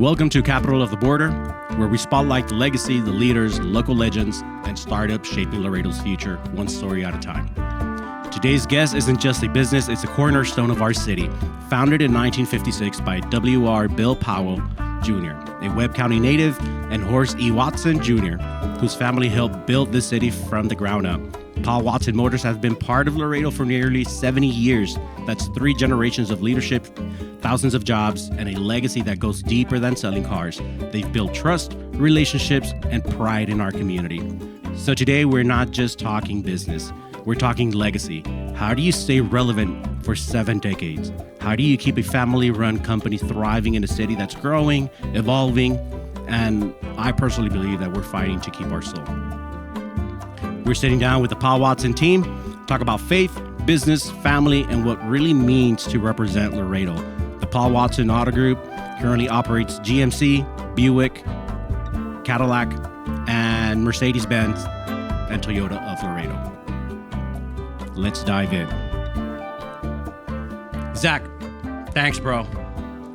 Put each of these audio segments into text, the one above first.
Welcome to Capital of the Border, where we spotlight the legacy, the leaders, local legends, and startups shaping Laredo's future, one story at a time. Today's guest isn't just a business, it's a cornerstone of our city. Founded in 1956 by W.R. Bill Powell Jr., a Webb County native, and Horace E. Watson Jr., whose family helped build this city from the ground up. Powell Watson Motors has been part of Laredo for nearly 70 years. That's 3 generations of leadership, thousands of jobs, and a legacy that goes deeper than selling cars. They've built trust, relationships, and pride in our community. So today, we're not just talking business. We're talking legacy. How do you stay relevant for 7 decades? How do you keep a family-run company thriving in a city that's growing, evolving, and I personally believe that we're fighting to keep our soul. We're sitting down with the Powell Watson team, talk about faith, business, family, and what really means to represent Laredo. The Powell Watson Auto Group currently operates GMC, Buick, Cadillac, and Mercedes-Benz, and Toyota of Laredo. Let's dive in. Zach, thanks, bro.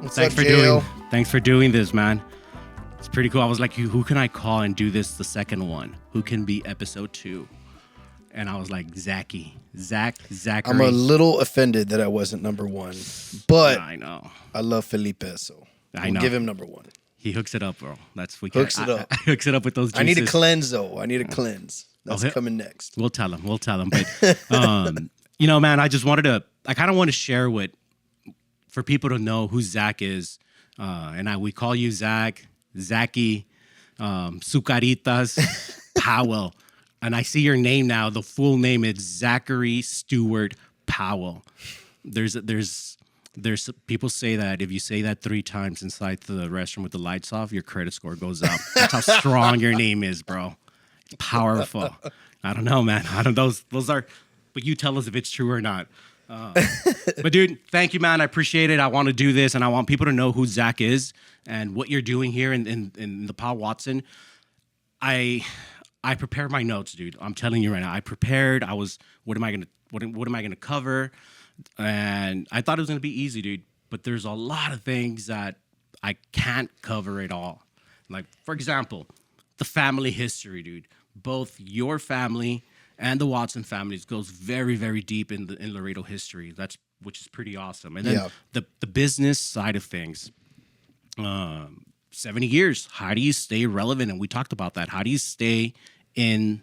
Thanks for doing this, man. It's pretty cool. I was like, who can I call and do this the second one? Who can be episode 2? And I was like, Zachry. I'm a little offended that I wasn't number 1, but I know. I love Felipe, so I know. Give him number 1. He hooks it up, bro. Hooks it up. I hooks it up with those juices. I need a cleanse, though. I need a cleanse. That's coming next. We'll tell him. But, man, I just wanted to, I kind of want to share for people to know who Zach is. We call you Zach, Zachry, Sucaritas, Powell. And I see your name now. The full name is Zachry Stewart Powell. There's people say that if you say that 3 times inside the restroom with the lights off, your credit score goes up. That's how strong your name is, bro. Powerful. I don't know, man. Those are, but you tell us if it's true or not. But dude, thank you, man. I appreciate it. I want to do this, and I want people to know who Zach is and what you're doing here in the Powell Watson. I prepared my notes, dude. I'm telling you right now. I prepared. What am I gonna cover? And I thought it was gonna be easy, dude. But there's a lot of things that I can't cover at all. Like, for example, the family history, dude. Both your family and the Watson families goes very, very deep in Laredo history. Which is pretty awesome. And then the business side of things. 70 years. How do you stay relevant? And we talked about that. How do you stay in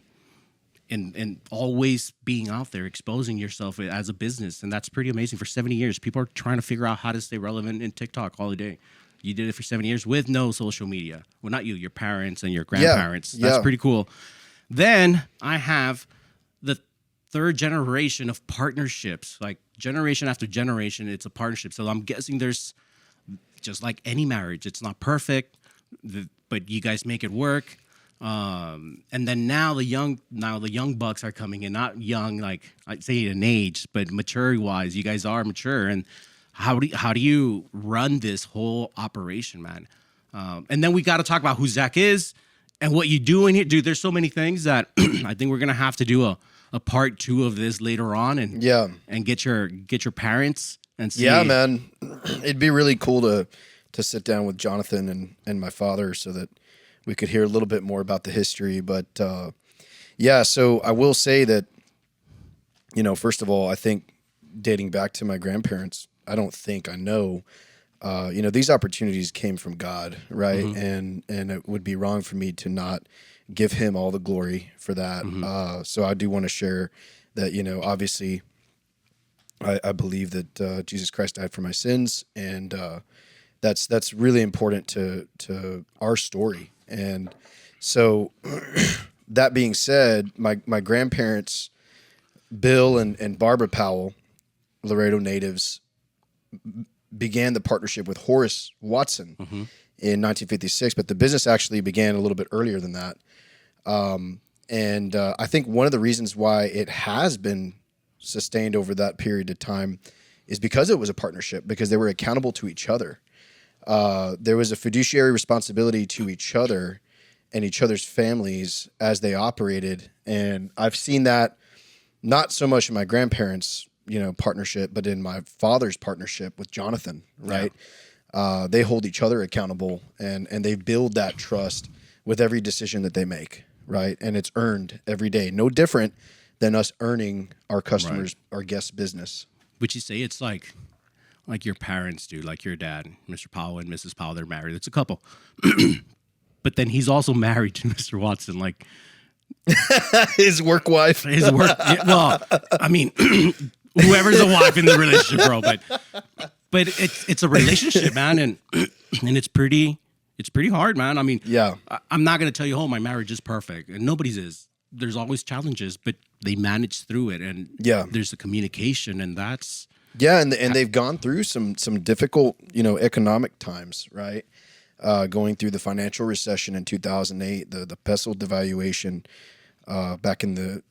always being out there, exposing yourself as a business? And that's pretty amazing. For 70 years, people are trying to figure out how to stay relevant in TikTok all day. You did it for 7 years with no social media. Well, not you, your parents and your grandparents. That's pretty cool. Then I have the 3rd generation of partnerships. Like, generation after generation, it's a partnership. So I'm guessing there's, just like any marriage, it's not perfect, but you guys make it work. And then now the young bucks are coming in, not young like I'd say in age, but maturity wise, you guys are mature. And how do you run this whole operation, man? And then we got to talk about who Zach is and what you do in here, dude. There's so many things that I think we're gonna have to do a part 2 of this later on, and get your parents and see. Yeah, man, it'd be really cool to sit down with Jonathan and my father so that we could hear a little bit more about the history. But so I will say that, first of all, I think dating back to my grandparents, I know, these opportunities came from God, right? Mm-hmm. And it would be wrong for me to not give him all the glory for that. Mm-hmm. So I do want to share that, obviously I believe that Jesus Christ died for my sins, and that's really important to our story. And so that being said, my grandparents, Bill and Barbara Powell, Laredo natives, began the partnership with Horace Watson in 1956, but the business actually began a little bit earlier than that. And I think one of the reasons why it has been sustained over that period of time is because it was a partnership, because they were accountable to each other. There was a fiduciary responsibility to each other and each other's families as they operated. And I've seen that not so much in my grandparents' partnership, but in my father's partnership with Jonathan, right? they hold each other accountable, and they build that trust with every decision that they make, right? And it's earned every day. No different than us earning our customers, our guests' business. Would you say it's like your parents do, like your dad, Mr. Powell and Mrs. Powell, they're married. It's a couple. But then he's also married to Mr. Watson, like His work wife. his work. Well, I mean, whoever's a wife in the relationship, bro. But it's a relationship, man, and it's pretty hard, man. I mean, Yeah. I'm not gonna tell you, oh, my marriage is perfect, and nobody's is. There's always challenges, but they manage through it, and Yeah. there's a communication, and that's Yeah, and they've gone through some difficult, economic times, right? Going through the financial recession in 2008, the peso devaluation back in the,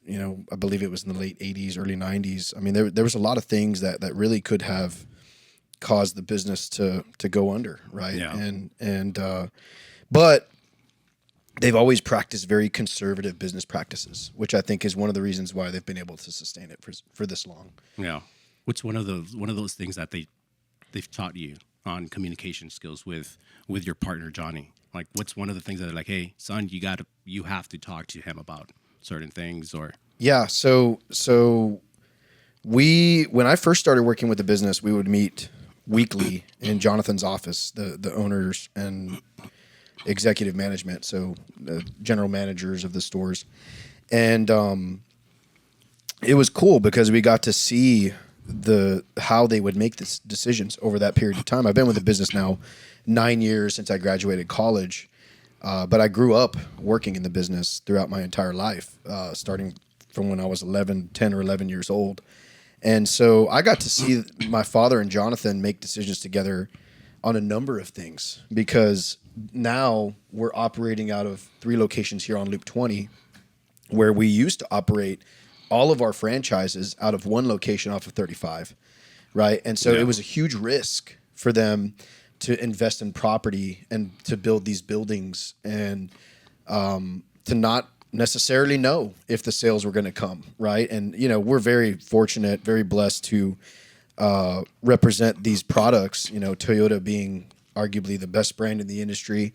I believe it was in the late 80s, early 90s. I mean, there was a lot of things that really could have caused the business to go under, right? Yeah. But they've always practiced very conservative business practices, which I think is one of the reasons why they've been able to sustain it for this long. Yeah. What's one of those things that they've taught you on communication skills with your partner Johnny? Like, what's one of the things that they're like, hey, son, you have to talk to him about certain things? Or Yeah, so when I first started working with the business, we would meet weekly in Jonathan's office, the owners and executive management, so the general managers of the stores. And it was cool because we got to see how they would make these decisions over that period of time. I've been with the business now 9 years since I graduated college, but I grew up working in the business throughout my entire life, starting from when I was 10 or 11 years old. And so I got to see my father and Jonathan make decisions together on a number of things, because now we're operating out of 3 locations here on Loop 20, where we used to operate all of our franchises out of 1 location off of 35, right? And so it was a huge risk for them to invest in property and to build these buildings, and to not necessarily know if the sales were going to come, right? And, we're very fortunate, very blessed to represent these products, Toyota being arguably the best brand in the industry,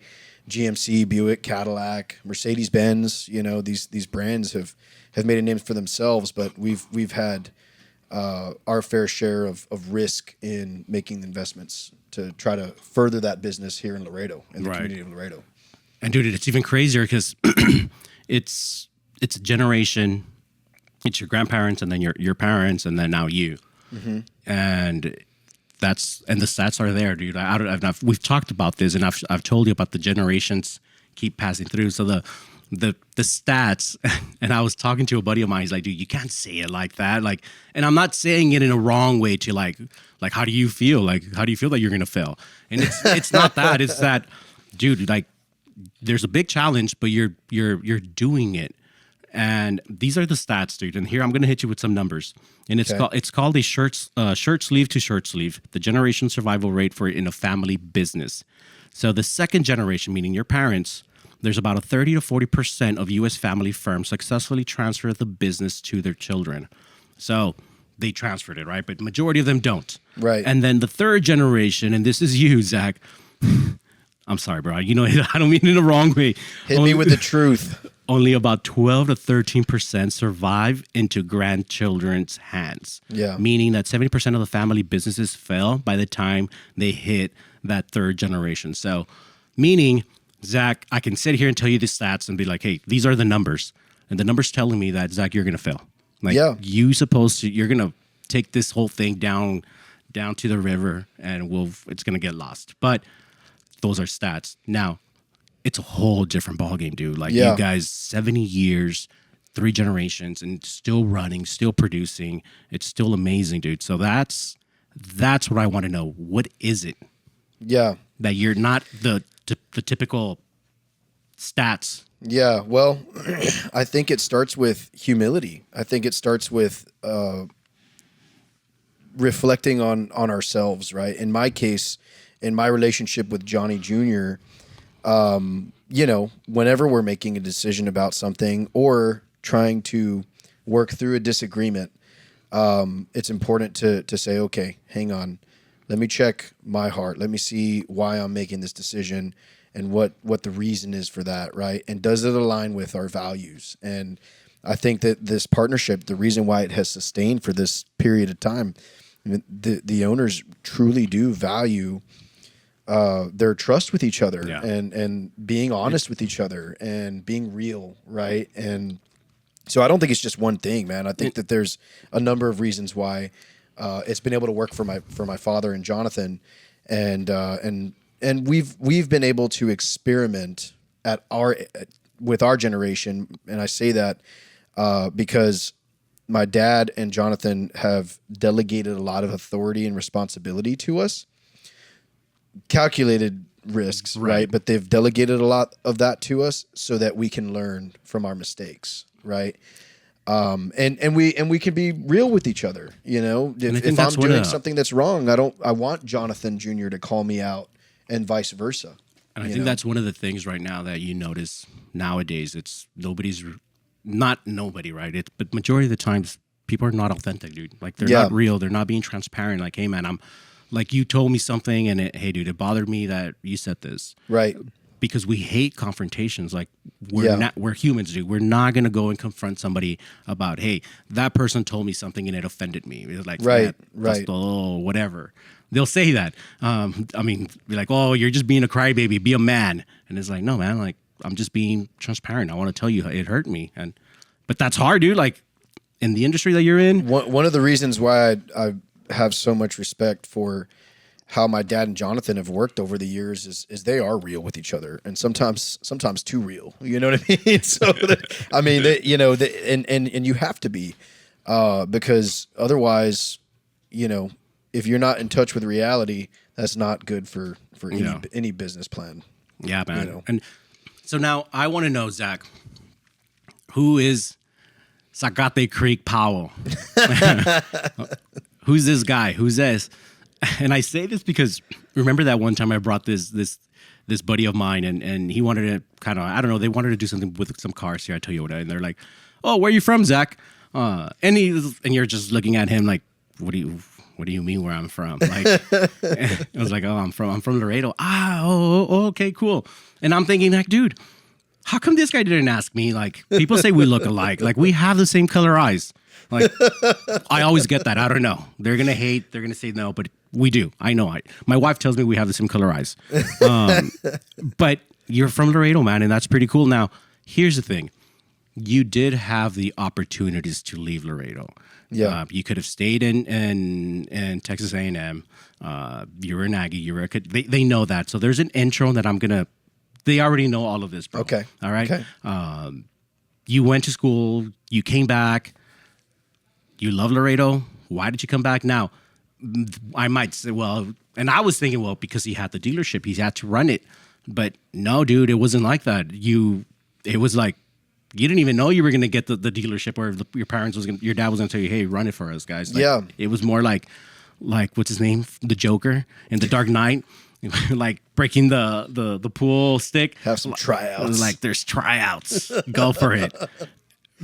GMC, Buick, Cadillac, Mercedes-Benz, these brands have made a name for themselves, but we've had our fair share of risk in making investments to try to further that business here in Laredo, in the community of Laredo. And dude, it's even crazier because it's a generation. It's your grandparents, and then your parents, and then now you. Mm-hmm. And the stats are there, dude. We've talked about this, and I've told you about the generations keep passing through. So the stats, and I was talking to a buddy of mine. He's like, dude, you can't say it like that. Like, and I'm not saying it in a wrong way to like, how do you feel? Like, how do you feel that you're gonna fail? And it's not that. It's that, dude. Like, there's a big challenge, but you're doing it. And these are the stats, dude. And here I'm going to hit you with some numbers. And it's called a shirt sleeve to shirt sleeve, the generation survival rate in a family business. So the second generation, meaning your parents, there's about a 30 to 40% of U.S. family firms successfully transfer the business to their children. So they transferred it, right? But majority of them don't. Right. And then the third generation, and this is you, Zach. I'm sorry, bro. I don't mean it in the wrong way. Hit me with the truth. Only about 12 to 13% survive into grandchildren's hands. Yeah. Meaning that 70% of the family businesses fail by the time they hit that third generation. So, meaning, Zach, I can sit here and tell you the stats and be like, hey, these are the numbers. And the numbers telling me that, Zach, you're going to fail. Like, you're going to take this whole thing down to the river, and it's going to get lost. But those are stats. Now, it's a whole different ballgame, dude. Like, you guys, 70 years, 3 generations, and still running, still producing. It's still amazing, dude. So that's what I want to know. What is it? Yeah. That you're not the typical stats. Yeah. Well, I think it starts with humility. I think it starts with reflecting on ourselves, right? In my case, in my relationship with Johnny Jr., whenever we're making a decision about something or trying to work through a disagreement, it's important to say, okay, hang on. Let me check my heart. Let me see why I'm making this decision and what the reason is for that, right? And does it align with our values? And I think that this partnership, the reason why it has sustained for this period of time, the owners truly do value their trust with each other and being honest with each other and being real, right? And so I don't think it's just one thing, man. I think that there's a number of reasons why it's been able to work for my father and Jonathan, and we've been able to experiment with our generation, and I say that because my dad and Jonathan have delegated a lot of authority and responsibility to us. Calculated risks, right? But they've delegated a lot of that to us so that we can learn from our mistakes, right? And we can be real with each other, you know. If I'm doing something that's wrong, I want Jonathan Jr. to call me out, and vice versa. And I think that's one of the things right now that you notice nowadays. It's not nobody, right? But majority of the times, people are not authentic, dude. Like they're not real. They're not being transparent. Like, hey, man, like you told me something, and hey, dude, it bothered me that you said this, right? Because we hate confrontations. Like we're humans, dude. We're not gonna go and confront somebody about, hey, that person told me something and it offended me. It's like, right. Whatever. They'll say that. I mean, be like, oh, you're just being a crybaby. Be a man. And it's like, no, man. Like I'm just being transparent. I want to tell you it hurt me, but that's hard, dude. Like in the industry that you're in. One of the reasons why I have so much respect for how my dad and Jonathan have worked over the years is they are real with each other, and sometimes too real. You know what I mean? So, and you have to be, because otherwise, you know, if you're not in touch with reality, that's not good for any business plan. Yeah, man. You know? And so now I want to know, Zach, who is Zacry Powell? Who's this guy? Who's this? And I say this because remember that one time I brought this buddy of mine, and he wanted to kind of, I don't know, they wanted to do something with some cars here at Toyota, and they're like, oh, where are you from, Zach? And you're just looking at him like, what do you mean where I'm from? Like, I was like, oh, I'm from Laredo. Okay, cool. And I'm thinking like, dude, how come this guy didn't ask me? Like, people say we look alike. Like, we have the same color eyes. Like, I always get that. I don't know. They're going to hate. They're going to say no, but we do. I know. My wife tells me we have the same color eyes. But you're from Laredo, man, and that's pretty cool. Now, here's the thing. You did have the opportunities to leave Laredo. Yeah. You could have stayed in Texas A&M. You were an Aggie. You were they know that. So there's an intro that I'm going to, they already know all of this, bro. Okay. All right? Okay. You went to school. You came back. You love Laredo. Why did you come back? Now, I might say, well, and I was thinking, well, because he had the dealership, he had to run it. But no, dude, it wasn't like that. It was like, you didn't even know you were going to get the dealership, or your dad was going to tell you, hey, run it for us, guys. Like, yeah. It was more like, what's his name? The Joker in The Dark Knight. Like breaking the pool stick. Have some tryouts. Like there's tryouts. Go for it.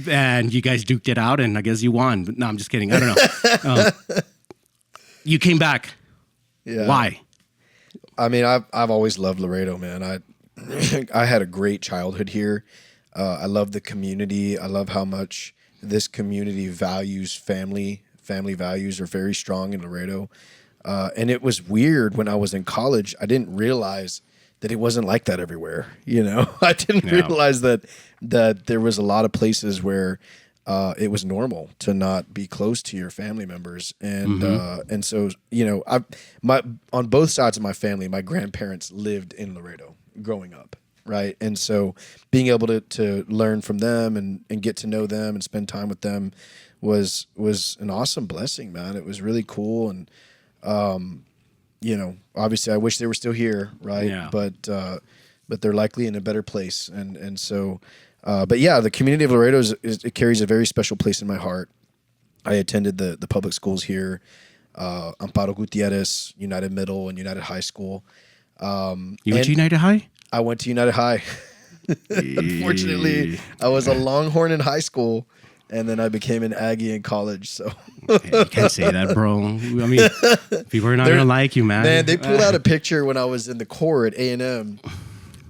And you guys duked it out, and I guess you won. But no, I'm just kidding. I don't know. You came back. Yeah. Why? I mean, I've always loved Laredo, man. I had a great childhood here. I love the community. I love how much this community values family. Family values are very strong in Laredo. And it was weird when I was in college. I didn't realize that it wasn't like that everywhere. You know, I didn't realize that there was a lot of places where it was normal to not be close to your family members. And and so, you know, on both sides of my family, my grandparents lived in Laredo growing up. Right. And so being able to learn from them and get to know them and spend time with them was an awesome blessing, man. It was really cool. And, you know, obviously I wish they were still here. Right. Yeah. But they're likely in a better place. And so, but yeah, the community of Laredo it carries a very special place in my heart. I attended the public schools here, Amparo Gutierrez, United Middle and United High School. You went to United High? I went to United High. Unfortunately, I was a Longhorn in high school, and then I became an Aggie in college. So Hey, you can't say that, bro. I mean, people are not gonna like you, man. man, they pulled out a picture when I was in the Corps at A&M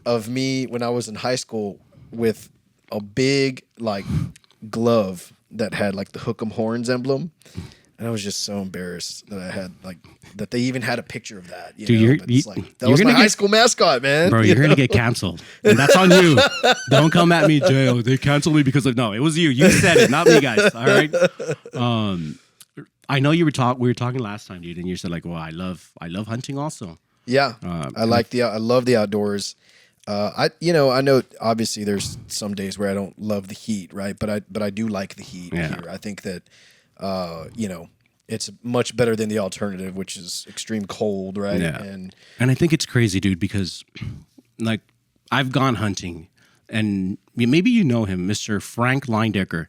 of me when I was in high school with a big like glove that had like the Hook'em Horns emblem. And I was just so embarrassed that I had like that they even had a picture of that. You know? But it's like, that was my high school mascot, man. Bro, you're gonna get canceled, and that's on you. Don't come at me, Jay. Oh, they canceled me because of no. It was you. You said it, not me, guys. All right. I know we were talking last time, dude, and you said like, well, I love hunting also. Yeah, I love the outdoors. I know obviously there's some days where I don't love the heat, right? But I do like the heat here. I think that it's much better than the alternative, which is extreme cold, right? Yeah. And I think it's crazy, dude, because like I've gone hunting, and maybe you know him, Mr. Frank Leindecker.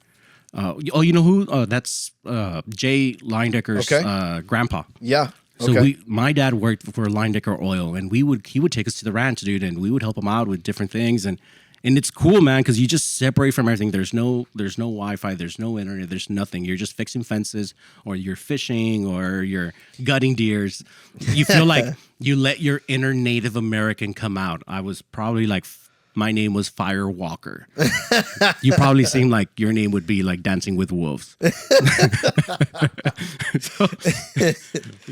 You know who? That's Jay Leindecker's grandpa. Yeah. So my dad worked for Leindecker Oil, and he would take us to the ranch, dude, and we would help him out with different things, and it's cool, man, because you just separate from everything. There's no Wi-Fi, there's no internet, there's nothing. You're just fixing fences, or you're fishing, or you're gutting deers. You feel like you let your inner Native American come out. I was probably like, my name was Fire Walker. You probably seem like your name would be like Dancing with Wolves.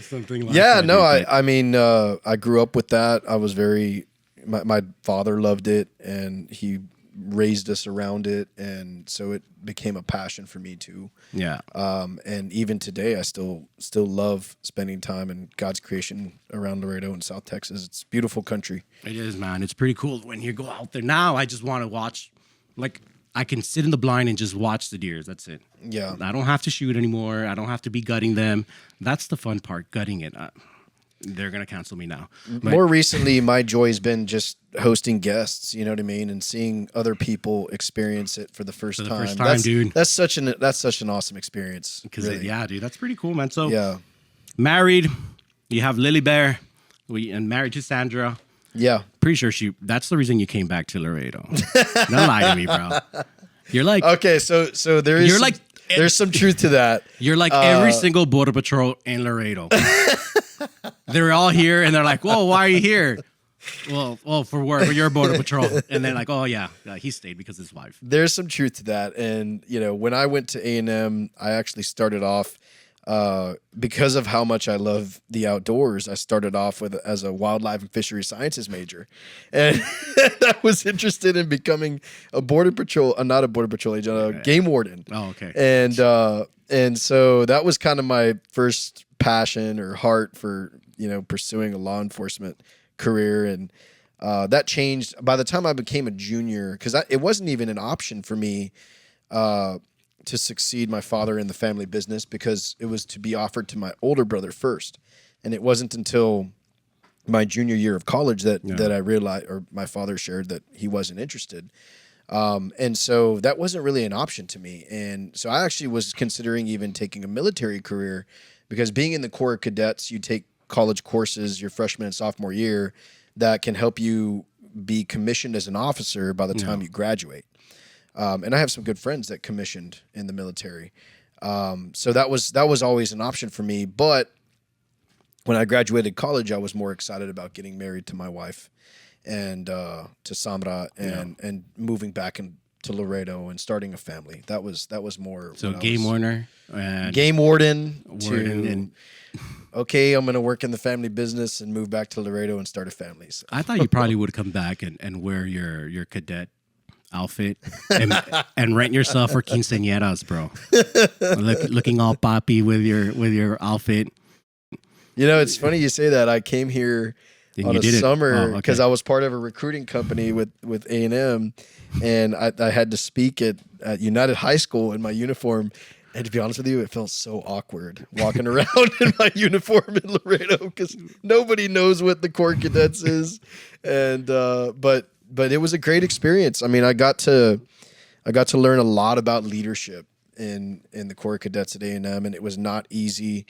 Something like that. No, I mean, I grew up with that. I was my father loved it, and he raised us around it, and so it became a passion for me too. Yeah. And even today, I still love spending time in God's creation around Laredo and South Texas. It's a beautiful country. It is, man. It's pretty cool when you go out there. Now I just want to watch, like, I can sit in the blind and just watch the deers. That's it. Yeah. I don't have to shoot anymore. I don't have to be gutting them. That's the fun part, gutting it. They're going to cancel me now. More recently, my joy has been just hosting guests, you know what I mean? And seeing other people experience it for the first time. Dude. That's such an awesome experience. Because really. Yeah, dude, that's pretty cool, man. So yeah. Married, you have Lily Bear, and married to Sandra. Yeah. Pretty sure that's the reason you came back to Laredo. Don't lie to me, bro. You're like, okay, so there's some truth to that. You're like every single border patrol in Laredo. They're all here, and they're like, "Whoa, why are you here?" Well, for work, for your border patrol. And they're like, "Oh yeah, he stayed because of his wife." There's some truth to that, and when I went to A&M, I actually started off because of how much I love the outdoors. I started off as a wildlife and fishery sciences major, and I was interested in becoming not a border patrol agent, a game warden. Oh, okay. And so that was kind of my first passion or heart for pursuing a law enforcement career, and that changed by the time I became a junior, because it wasn't even an option for me to succeed my father in the family business, because it was to be offered to my older brother first, and it wasn't until my junior year of college that I realized, or my father shared, that he wasn't interested. And so that wasn't really an option to me. And so I actually was considering even taking a military career, because being in the Corps of Cadets, you take college courses your freshman and sophomore year that can help you be commissioned as an officer by the time you graduate. And I have some good friends that commissioned in the military. So that was always an option for me. But when I graduated college, I was more excited about getting married to my wife and to Samra and moving back to Laredo and starting a family. That was more. So game warden and okay, I'm going to work in the family business and move back to Laredo and start a family. So. I thought you probably would come back and wear your cadet outfit and rent yourself for quinceañeras, bro. Looking all poppy with your outfit. It's funny you say that. I came here on a summer because I was part of a recruiting company with A&M, and I had to speak at United High School in my uniform. And to be honest with you, it felt so awkward walking around in my uniform in Laredo, because nobody knows what the Corps Cadets is. And but it was a great experience. I mean, I got to learn a lot about leadership in the Corps Cadets at A&M, and it was not easy.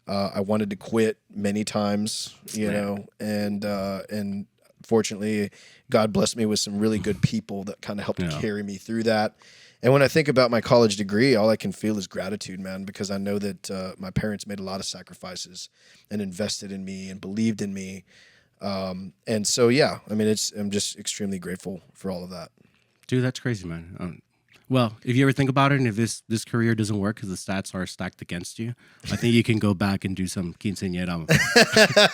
I wanted to quit many times, and fortunately, God blessed me with some really good people that kind of helped Yeah. carry me through that. And when I think about my college degree, all I can feel is gratitude, man, because I know that my parents made a lot of sacrifices and invested in me and believed in me. And so, yeah, I mean, I'm just extremely grateful for all of that. Dude, that's crazy, man. Well, if you ever think about it, and if this career doesn't work because the stats are stacked against you, I think you can go back and do some quinceañera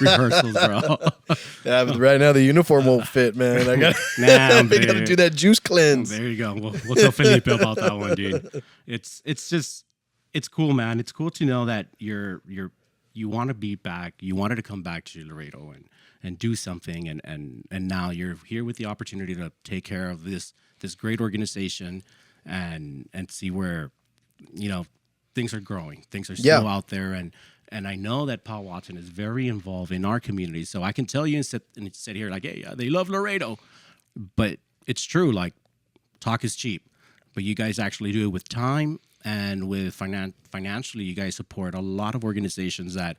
rehearsals, bro. Yeah, but right now the uniform won't fit, man. I got I got to do that juice cleanse. There you go. We'll tell Felipe about that one, dude. It's cool, man. It's cool to know that you want to be back. You wanted to come back to Laredo and do something, and now you're here with the opportunity to take care of this great organization and see where things are growing. Things are still out there, and I know that Paul Watson is very involved in our community. So I can tell you and sit here like, hey, they love Laredo, but it's true. Like, talk is cheap, but you guys actually do it with time and with financially. You guys support a lot of organizations that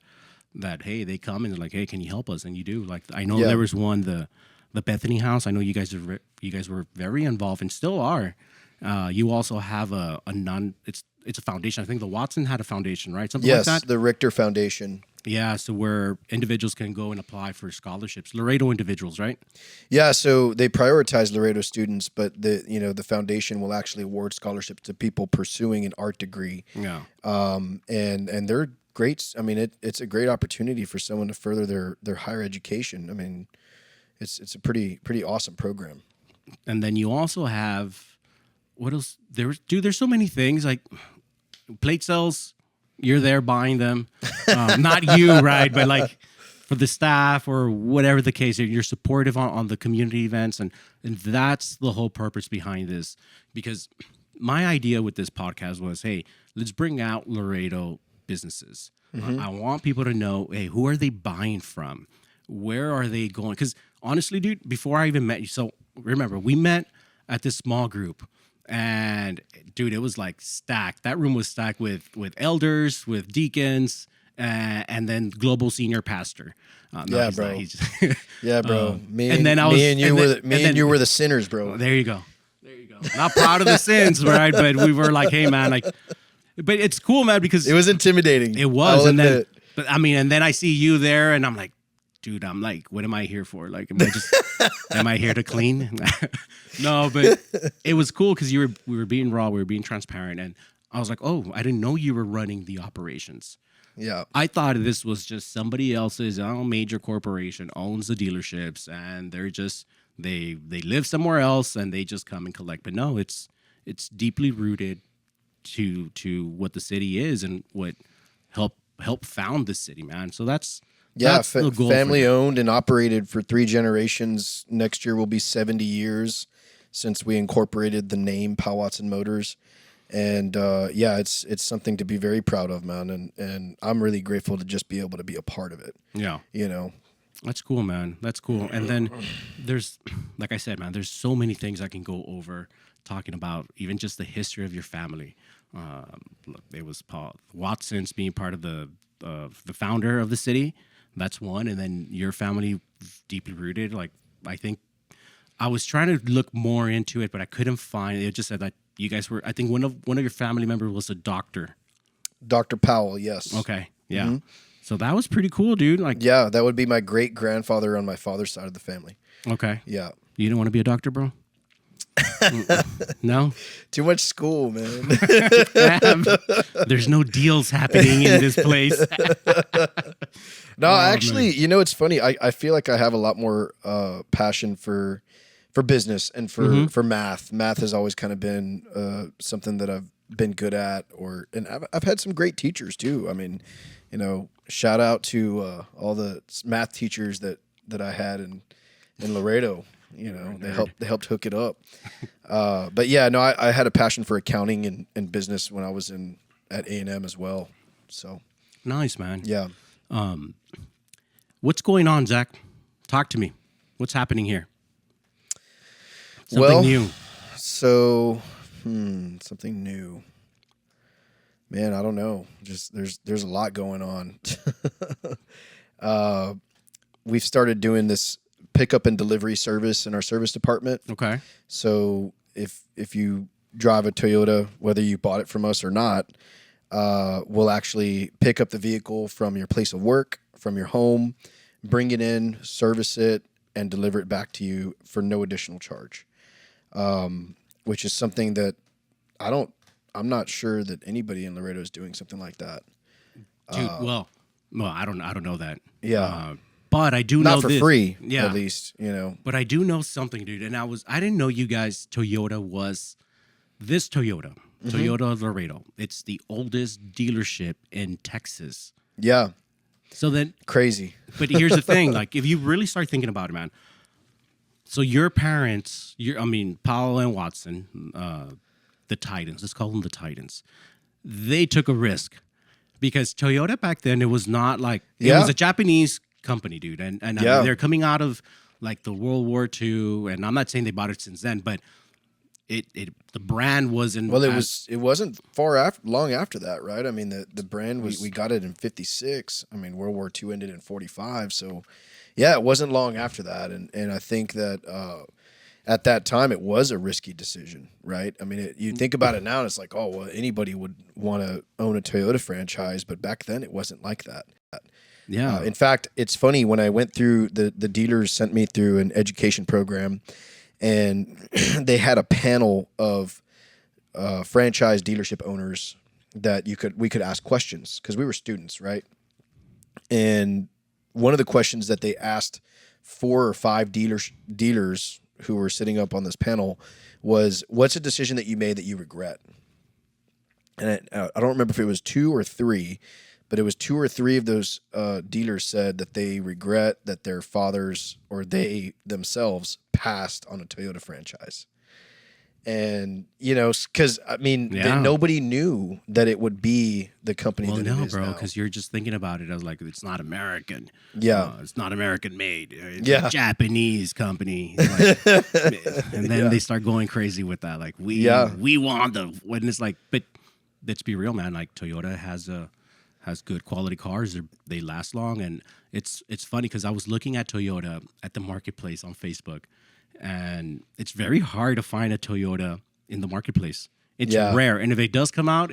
hey, they come and they're like, hey, can you help us? And you do. Like, I know there was one, the Bethany House. I know you guys were very involved and still are. You also have a it's a foundation. I think the Watson had a foundation, right? Something like that. Yes, the Richter Foundation. Yeah, so where individuals can go and apply for scholarships. Laredo individuals, right? Yeah, so they prioritize Laredo students, but the foundation will actually award scholarships to people pursuing an art degree. Yeah. And they're great. I mean, it's a great opportunity for someone to further their higher education. I mean, it's a pretty awesome program. And then you also have, what else? There's so many things, like plate sales. You're there buying them, not you, right? But like for the staff or whatever the case, you're supportive on the community events, and that's the whole purpose behind this. Because my idea with this podcast was, hey, let's bring out Laredo businesses. I want people to know, hey, who are they buying from? Where are they going? Because honestly, dude, before I even met you, so remember, we met at this small group. And dude, it was like stacked. That room was stacked with elders, with deacons, and then global senior pastor. Yeah, bro. Yeah, bro. Me and you were the sinners, bro. There you go. Not proud of the sins, right? But we were like, hey, man, like. But it's cool, man, because it was intimidating. It was, and then I see you there, and I'm like, dude, I'm like, what am I here for? Like, am I here to clean? No, but it was cool because we were being raw, we were being transparent, and I was like, oh, I didn't know you were running the operations. Yeah, I thought this was just somebody else's major corporation owns the dealerships, and they're just they live somewhere else and they just come and collect. But no, it's deeply rooted to what the city is and what help found the city, man. So that's the goal. Family owned and operated for 3 generations. Next year will be 70 years since we incorporated the name Powell Watson Motors. And it's something to be very proud of, man. And I'm really grateful to just be able to be a part of it. Yeah. That's cool, man. That's cool. And then there's, like I said, man, there's so many things I can go over talking about, even just the history of your family. Look, it was Paul Watson's being part of the founder of the city. That's one. And then your family deeply rooted. Like, I think I was trying to look more into it, but I couldn't find it. It just said that you guys were, I think one of your family members was a doctor. Dr. Powell, yes. Okay. Yeah. Mm-hmm. So that was pretty cool, dude. Like, yeah, that would be my great grandfather on my father's side of the family. Okay. Yeah. You didn't want to be a doctor, bro? No? Too much school, man. There's no deals happening in this place. No, actually, man. It's funny. I feel like I have a lot more passion for business and for math. Math has always kind of been something that I've been good at, and I've had some great teachers too. I mean, shout out to all the math teachers that I had in Laredo. They helped hook it up. But yeah, no, I had a passion for accounting and business when I was at A&M as well. So nice, man. Yeah. What's going on, Zach? Talk to me. What's happening here? Something new. So, something new. Man, I don't know. Just there's a lot going on. We've started doing this pickup and delivery service in our service department. Okay. So if you drive a Toyota, whether you bought it from us or not, we'll actually pick up the vehicle from your place of work, from your home, bring it in, service it, and deliver it back to you for no additional charge. Which is something that I'm not sure that anybody in Laredo is doing something like that. Dude, well, I don't know that. Yeah. But I do Not know for this. free, Yeah. at least, you know. But I do know something, dude. And I didn't know you guys, Toyota was this Toyota, Toyota of Laredo. It's the oldest dealership in Texas. Yeah. So then, Crazy. but here's the thing, like if you really start thinking about it, man. So your parents, Powell and Watson, the Titans, let's call them the Titans. They took a risk because Toyota back then, it was not like, it was a Japanese company, dude. And I mean, they're coming out of like the World War II. And I'm not saying they bought it since then, but the brand wasn't. Well, it wasn't long after that, right? I mean, the brand we got it in 56. I mean, World War II ended in 45. So yeah, it wasn't long after that. And I think that at that time it was a risky decision, right? I mean, you think about it now and it's like, oh, well, anybody would want to own a Toyota franchise, but back then it wasn't like that. Yeah. In fact, it's funny, when I went through, the dealers sent me through an education program, and they had a panel of franchise dealership owners that we could ask questions because we were students, right? And one of the questions that they asked 4 or 5 dealers who were sitting up on this panel was, what's a decision that you made that you regret? And I don't remember if it was 2 or 3, but it was 2 or 3 of those dealers said that they regret that their fathers or they themselves passed on a Toyota franchise. And, you know, because, I mean, nobody knew that it would be the company that it is bro, now. because you're just thinking about it as like, it's not American. Yeah. It's not American made. It's a Japanese company. Like, and then they start going crazy with that. Like, we want when it's like, but let's be real, man. Like, Toyota has good quality cars. They last long. And it's funny because I was looking at Toyota at the marketplace on Facebook, and it's very hard to find a Toyota in the marketplace. It's rare. And if it does come out,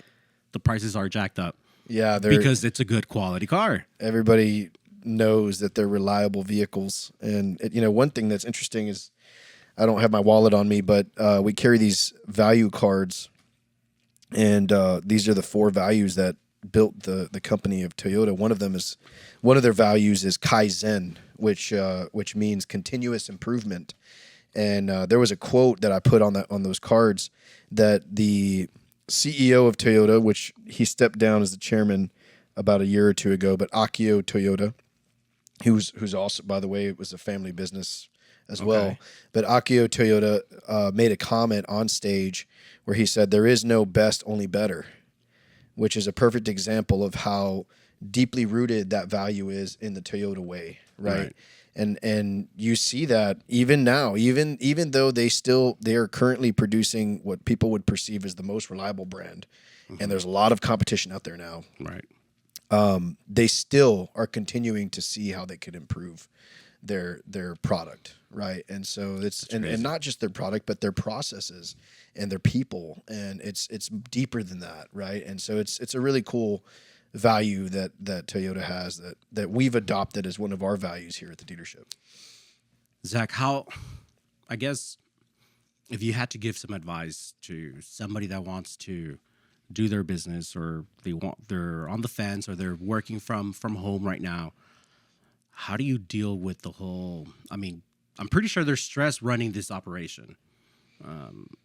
the prices are jacked up. Yeah. Because it's a good quality car. Everybody knows that they're reliable vehicles. And, one thing that's interesting is, I don't have my wallet on me, but we carry these value cards. And these are the 4 values that built the company of Toyota. One of their values is Kaizen, which means continuous improvement. And there was a quote that I put on those cards that the CEO of Toyota, which he stepped down as the chairman about a year or 2 ago, but Akio Toyoda, who's also, by the way, it was a family business as well. But Akio Toyoda made a comment on stage where he said, "There is no best, only better," which is a perfect example of how deeply rooted that value is in the Toyota way, right? And you see that even now, even though they are currently producing what people would perceive as the most reliable brand, and there's a lot of competition out there now, right? They still are continuing to see how they could improve their product, right? And so and not just their product, but their processes and their people, and it's deeper than that, right? And so it's a really cool value that Toyota has that we've adopted as one of our values here at the dealership. Zach, I guess if you had to give some advice to somebody that wants to do their business, or they're on the fence, or they're working from home right now, how do you deal with the whole, I'm pretty sure there's stress running this operation.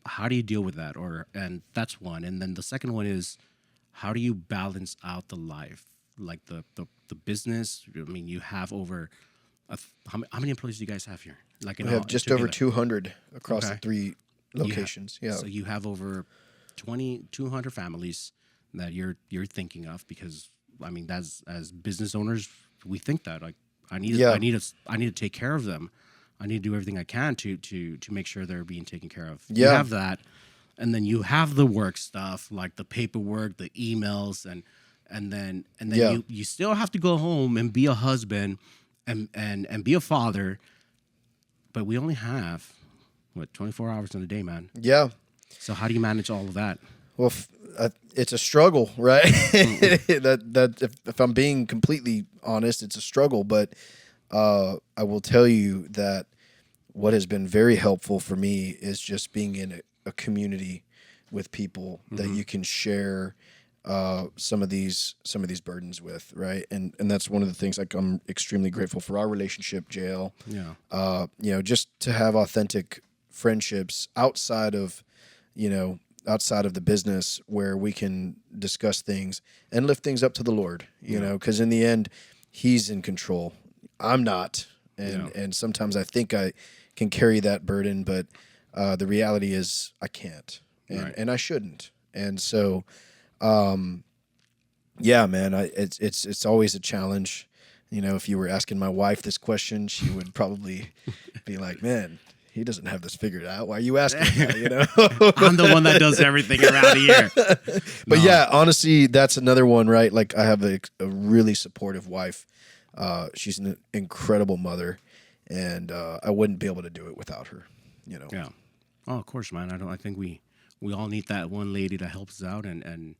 How do you deal with that? And that's one. And then the second one is, how do you balance out the life, like the business? You have over how many employees do you guys have here? Like, we have just over 200 across the 3 locations. So you have over 200 families that you're thinking of, because as business owners, we think that, like, I need to take care of them. I need to do everything I can to make sure they're being taken care of. You have that. And then you have the work stuff, like the paperwork, the emails, and then you still have to go home and be a husband and be a father, but we only have 24 hours in a day, man. Yeah. So how do you manage all of that? Well, it's a struggle, right? If I'm being completely honest, it's a struggle. But I will tell you that what has been very helpful for me is just being in a community with people that you can share some of these burdens with, right? And that's one of the things. Like, I'm extremely grateful for our relationship, JL. Yeah. Just to have authentic friendships outside of the business, where we can discuss things and lift things up to the Lord, you know, because in the end, He's in control. I'm not. And sometimes I think I can carry that burden, but the reality is I can't, and I shouldn't. And so, yeah, man, it's always a challenge. You know, if you were asking my wife this question, she would probably be like, man, he doesn't have this figured out. Why are you asking that, you know? I'm the one that does everything around here. But yeah, honestly, that's another one, right? Like, I have a really supportive wife. She's an incredible mother, and I wouldn't be able to do it without her, you know? Yeah. Oh, of course, man. I think we all need that one lady to help us out and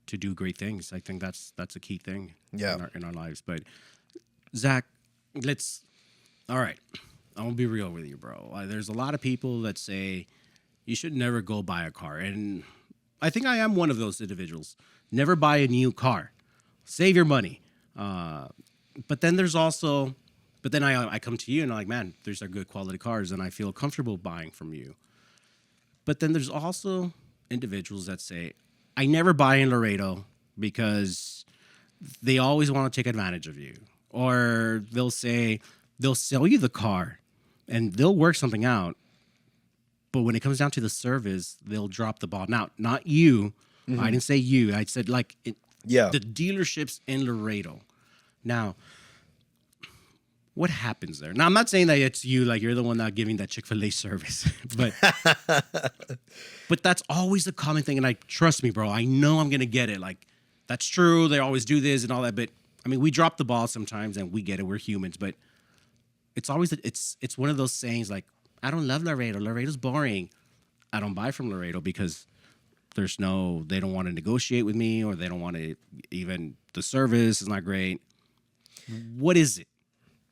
to do great things. I think that's a key thing in our lives. But Zach, all right. I'm gonna be real with you, bro. There's a lot of people that say you should never go buy a car, and I think I am one of those individuals. Never buy a new car. Save your money. But then I come to you and I'm like, man, these are good quality cars, and I feel comfortable buying from you. But then there's also individuals that say, I never buy in Laredo because they always want to take advantage of you, or they'll say they'll sell you the car and they'll work something out, but when it comes down to the service, they'll drop the ball. Now, not you. I didn't say you. I said the dealerships in Laredo. Now, what happens there? Now, I'm not saying that it's you, like you're the one not giving that Chick-fil-A service, but that's always the common thing. And trust me, bro, I know I'm going to get it. Like, that's true. They always do this and all that. But I mean, we drop the ball sometimes and we get it. We're humans, but it's always, it's one of those sayings like, I don't love Laredo. Laredo's boring. I don't buy from Laredo because they don't want to negotiate with me, or they don't want to, even the service is not great. What is it?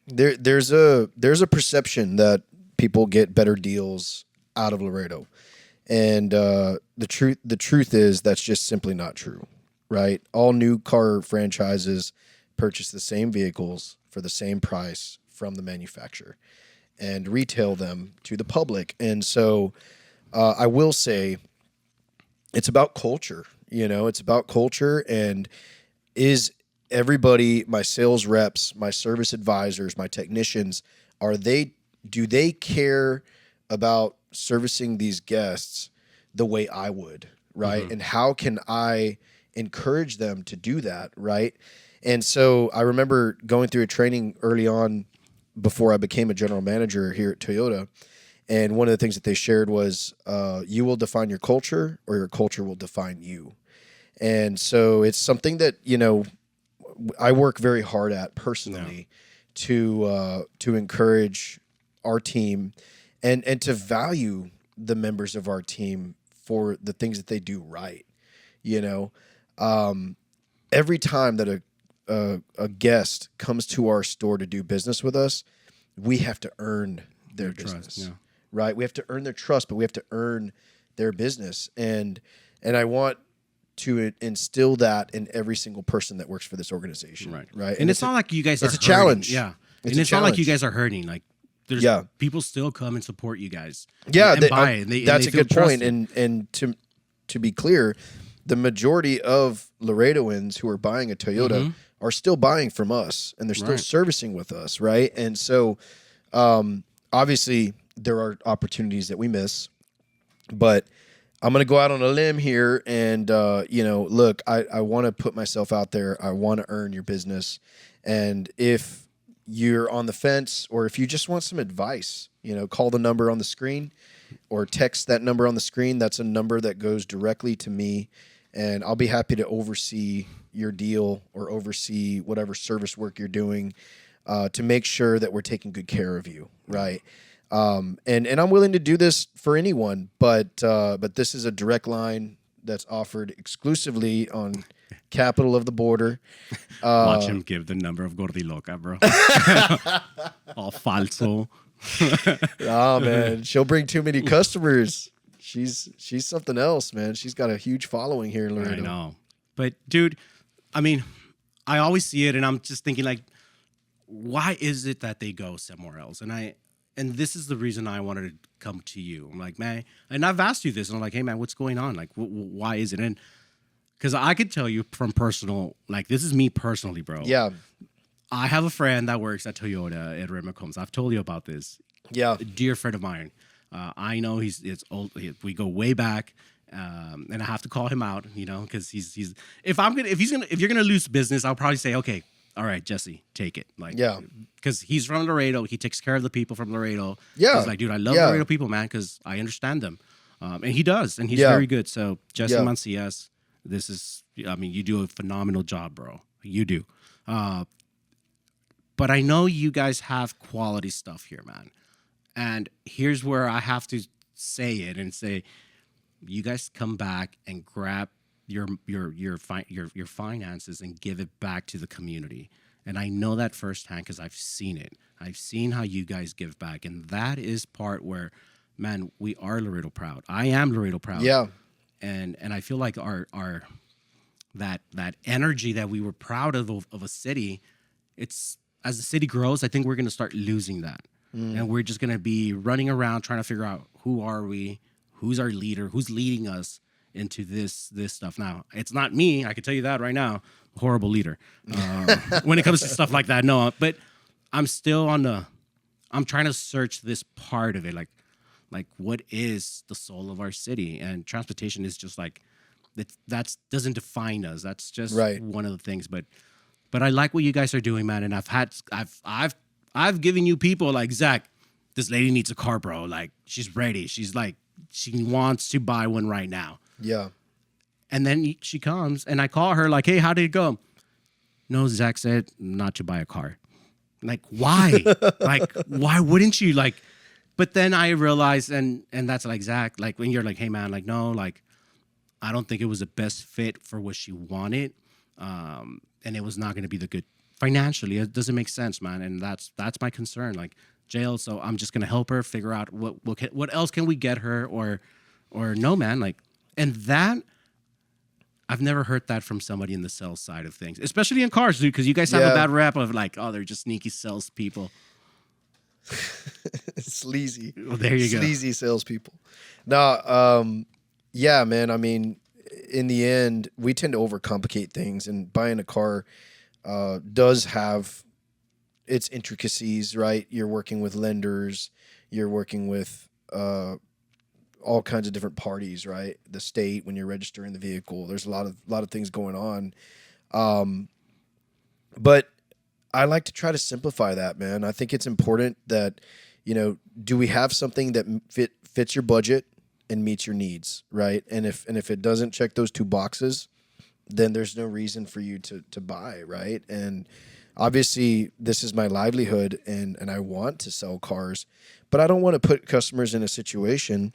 There's a perception that people get better deals out of Laredo, and the truth is that's just simply not true, right? All new car franchises purchase the same vehicles for the same price from the manufacturer and retail them to the public. And so I will say it's about culture. You know, it's about culture, and is everybody, my sales reps, my service advisors, my technicians, do they care about servicing these guests the way I would, right? And how can I encourage them to do that, right? And so I remember going through a training early on before I became a general manager here at Toyota, and one of the things that they shared was you will define your culture, or your culture will define you. And so it's something that, you know, I work very hard at personally to encourage our team and to value the members of our team for the things that they do right. You know, every time that a guest comes to our store to do business with us, we have to earn their business, right? We have to earn their trust, but we have to earn their business. And I want to instill that in every single person that works for this organization. Right. And it's not like you guys are hurting. It's a challenge. Yeah. It's not like you guys are hurting. Like, there's people still come and support you guys. Yeah. And buy it. That's a good point. And to be clear, the majority of Laredoans who are buying a Toyota are still buying from us, and they're still servicing with us. Right. And so, obviously there are opportunities that we miss, but I'm going to go out on a limb here and, look, I want to put myself out there. I want to earn your business. And if you're on the fence, or if you just want some advice, you know, call the number on the screen or text that number on the screen. That's a number that goes directly to me, and I'll be happy to oversee your deal or oversee whatever service work you're doing. to make sure that we're taking good care of you, right? And I'm willing to do this for anyone, but this is a direct line that's offered exclusively on Capital of the Border. Watch him give the number of Gordiloca, bro. All falso. Oh man, she'll bring too many customers. She's something else, man. She's got a huge following here in Laredo. I know. But dude, I mean, I always see it and I'm just thinking like, why is it that they go somewhere else? And this is the reason I wanted to come to you. I'm like, man, and I've asked you this and I'm like, hey man, what's going on? Like, why is it? And because I could tell you from personal, like this is me personally, bro. Yeah. I have a friend that works at Toyota at Raymond Combs. I've told you about this. Yeah. A dear friend of mine. I know it's old. We go way back, and I have to call him out, you know, because he's if you're gonna lose business, I'll probably say, okay, all right, Jesse, take it, like, Yeah. because he's from Laredo, he takes care of the people from Laredo. Yeah. He's like, dude, I love Yeah. Laredo people, man, because I understand them, and he does, and he's Yeah. very good. So Jesse Yeah. Mancias, I mean, you do a phenomenal job, bro. You do, but I know you guys have quality stuff here, man. And here's where I have to say it and say, you guys come back and grab your finances and give it back to the community. And I know that firsthand because I've seen it. I've seen how you guys give back, and that is part where, man, we are Laredo proud. I am Laredo proud. Yeah. And I feel like our that energy that we were proud of a city, it's as the city grows, I think we're going to start losing that. And we're just going to be running around trying to figure out who are we, who's our leader, who's leading us into this stuff. Now, it's not me. I can tell you that right now. Horrible leader. When it comes to stuff like that, no. But I'm still I'm trying to search this part of it. Like what is the soul of our city? And transportation is just like, that doesn't define us. That's just Right. one of the things. But I like what you guys are doing, man. And I've given you people like, Zach, this lady needs a car, bro. Like, she's ready. She's like, she wants to buy one right now. Yeah. And then she comes and I call her like, hey, how did it go? No, Zach said not to buy a car. Like, why? Like, why wouldn't you? Like, but then I realized, and that's like, Zach, like when you're like, hey man, like, no, like, I don't think it was the best fit for what she wanted. And it was not going to be the good financially. It doesn't make sense, man. And that's my concern. Like, jail. So I'm just gonna help her figure out what else can we get her, or no, man. Like, and that I've never heard that from somebody in the sales side of things, especially in cars, dude. Because you guys have a bad rap of like, oh, they're just sneaky salespeople. Sleazy. Well, there you go. Sleazy salespeople. No, yeah, man. I mean, in the end, we tend to overcomplicate things, and buying a car does have its intricacies, right? You're working with lenders, you're working with all kinds of different parties, right? The state, when you're registering the vehicle, there's a lot of things going on. But I like to try to simplify that, man. I think it's important that, you know, do we have something that fits your budget and meets your needs, right? And if it doesn't check those two boxes, then there's no reason for you to buy, right? And obviously this is my livelihood and I want to sell cars, but I don't want to put customers in a situation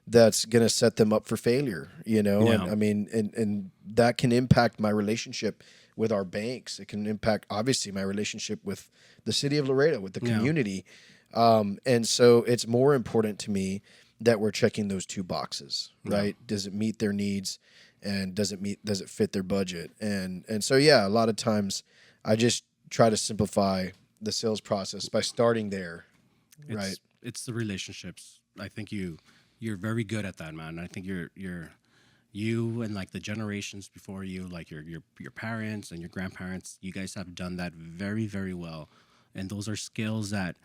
that's going to set them up for failure, you know? Yeah. And I mean, and that can impact my relationship with our banks. It can impact obviously my relationship with the city of Laredo, with the community. And so it's more important to me that we're checking those two boxes, right? Yeah. Does it meet their needs? And does it fit their budget? And so, yeah, a lot of times I just try to simplify the sales process by starting there, right? It's the relationships. I think you're very good at that, man. I think you and like the generations before you, like your parents and your grandparents, you guys have done that very, very well. And those are skills that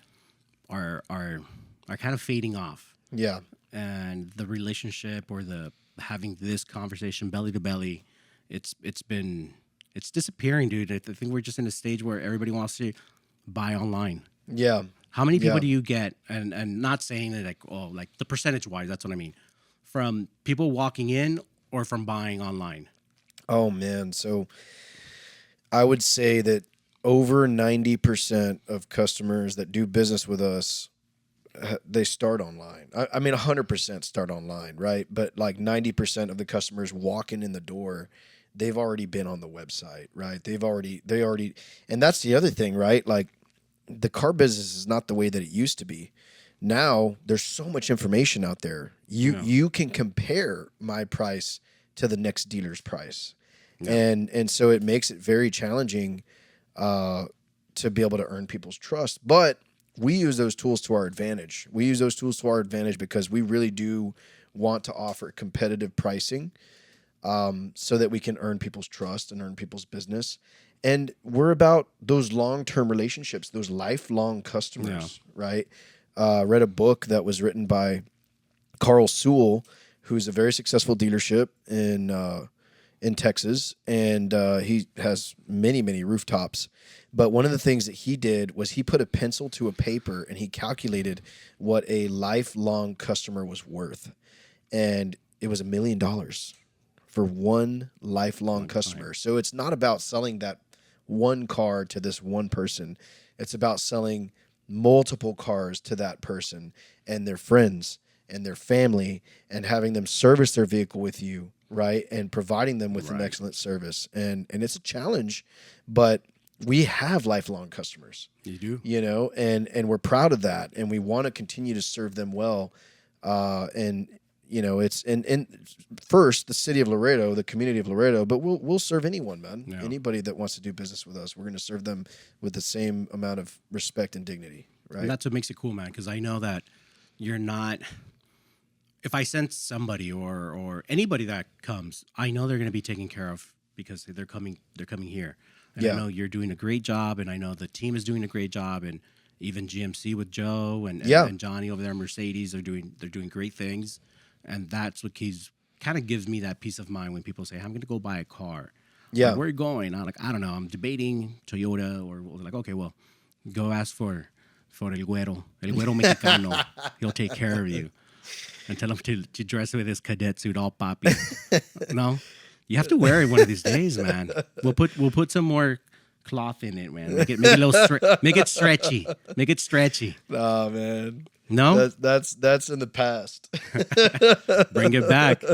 are kind of fading off. Yeah. And the relationship or the having this conversation belly to belly, it's disappearing, dude. I think we're just in a stage where everybody wants to buy online. Yeah. How many people do you get? And not saying that like the percentage wise, that's what I mean. From people walking in or from buying online? Oh man. So I would say that over 90% of customers that do business with us, they start online. I mean, 100% start online, right? But like 90% of the customers walking in the door, they've already been on the website, right? They already, and that's the other thing, right? Like the car business is not the way that it used to be. Now there's so much information out there. You can compare my price to the next dealer's price. Yeah. And so it makes it very challenging to be able to earn people's trust. But we use those tools to our advantage. We use those tools to our advantage because we really do want to offer competitive pricing so that we can earn people's trust and earn people's business. And we're about those long-term relationships, those lifelong customers, right? Read a book that was written by Carl Sewell, who's a very successful dealership in Texas, and he has many, many rooftops. But one of the things that he did was he put a pencil to a paper and he calculated what a lifelong customer was worth. And it was $1 million for one lifelong customer. So it's not about selling that one car to this one person. It's about selling multiple cars to that person and their friends and their family and having them service their vehicle with you, right? And providing them with an excellent service. And it's a challenge, but we have lifelong customers. You do. You know, and we're proud of that, and we want to continue to serve them well. And you know, it's and first the city of Laredo, the community of Laredo, but we'll serve anyone, man. Yeah. Anybody that wants to do business with us, we're going to serve them with the same amount of respect and dignity, right? And that's what makes it cool, man, because I know that you're not. If I send somebody or anybody that comes, I know they're going to be taken care of because they're coming here. And I know you're doing a great job, and I know the team is doing a great job, and even GMC with Joe and Johnny over there, Mercedes, they're doing great things, and that's what kind of gives me that peace of mind when people say, "I'm going to go buy a car." Yeah, like, where are you going? I'm like, I don't know. I'm debating Toyota, or like, okay, well, go ask for el güero mexicano. He'll take care of you, and tell him to dress with his cadet suit, all poppy. No. You have to wear it one of these days, man. We'll put some more cloth in it, man. Make it a little make it stretchy. Make it stretchy. Nah, man. No, that's in the past. Bring it back.